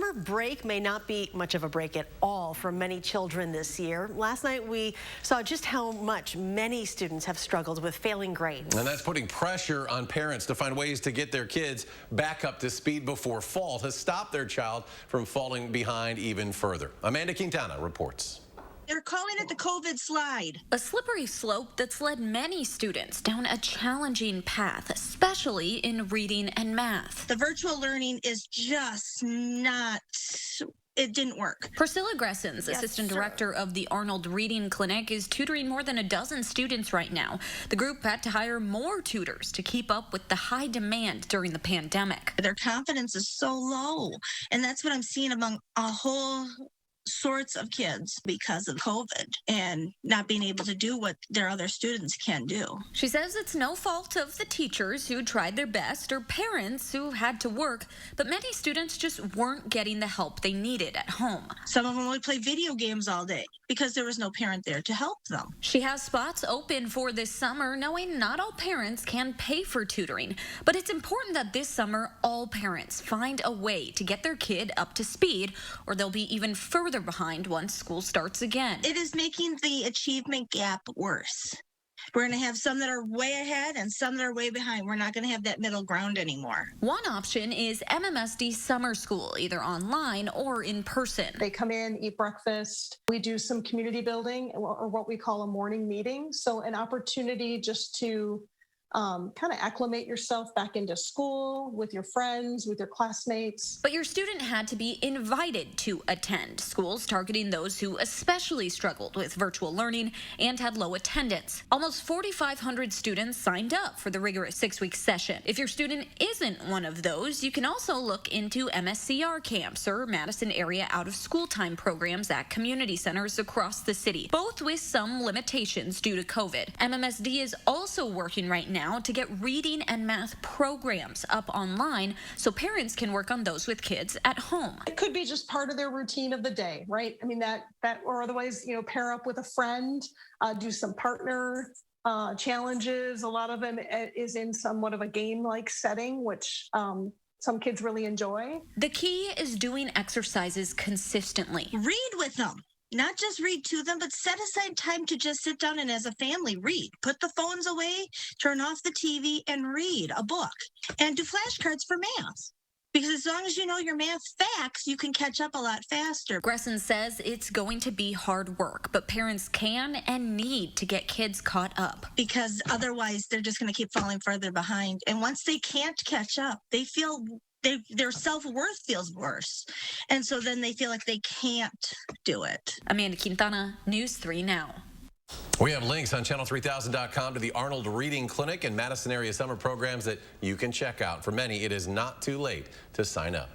summer break may not be much of a break at all for many children this year. Last night we saw just how much many students have struggled with failing grades. And that's putting pressure on parents to find ways to get their kids back up to speed before fall to stop their child from falling behind even further. Amanda Quintana reports. They're calling it the COVID slide. A slippery slope that's led many students down a challenging path, especially in reading and math. The virtual learning is just not, it didn't work. Priscilla Gressens, assistant director of the Arnold Reading Clinic, is tutoring more than a dozen students right now. The group had to hire more tutors to keep up with the high demand during the pandemic. Their confidence is so low, and that's what I'm seeing among a whole sorts of kids because of COVID and not being able to do what their other students can do. She says it's no fault of the teachers who tried their best or parents who had to work, but many students just weren't getting the help they needed at home. Some of them would play video games all day because there was no parent there to help them. She has spots open for this summer, knowing not all parents can pay for tutoring, but it's important that this summer all parents find a way to get their kid up to speed, or they'll be even further behind once school starts again. It is making the achievement gap worse. We're going to have some that are way ahead and some that are way behind. We're not going to have that middle ground anymore. One option is MMSD Summer School, either online or in person. They come in, eat breakfast. We do some community building or what we call a morning meeting. So an opportunity just to kind of acclimate yourself back into school with your friends, with your classmates. But your student had to be invited to attend. Schools targeting those who especially struggled with virtual learning and had low attendance. Almost 4,500 students signed up for the rigorous 6-week session. If your student isn't one of those, you can also look into MSCR camps or Madison area out-of-school time programs at community centers across the city, both with some limitations due to COVID. MMSD is also working right now to get reading and math programs up online so parents can work on those with kids at home. It could be just part of their routine of the day, right? I mean, that or otherwise, pair up with a friend, do some partner challenges. A lot of them is in somewhat of a game-like setting, which some kids really enjoy. The key is doing exercises consistently. Read with them. Not just read to them, but set aside time to just sit down and as a family read. Put the phones away, turn off the TV, and read a book. And do flashcards for math. Because as long as you know your math facts, you can catch up a lot faster. Gressen says it's going to be hard work, but parents can and need to get kids caught up. Because otherwise, they're just going to keep falling further behind. And once they can't catch up, they feel their self-worth feels worse. And so then they feel like they can't do it. Amanda Quintana, News 3 Now. We have links on channel3000.com to the Arnold Reading Clinic and Madison area summer programs that you can check out. For many, it is not too late to sign up.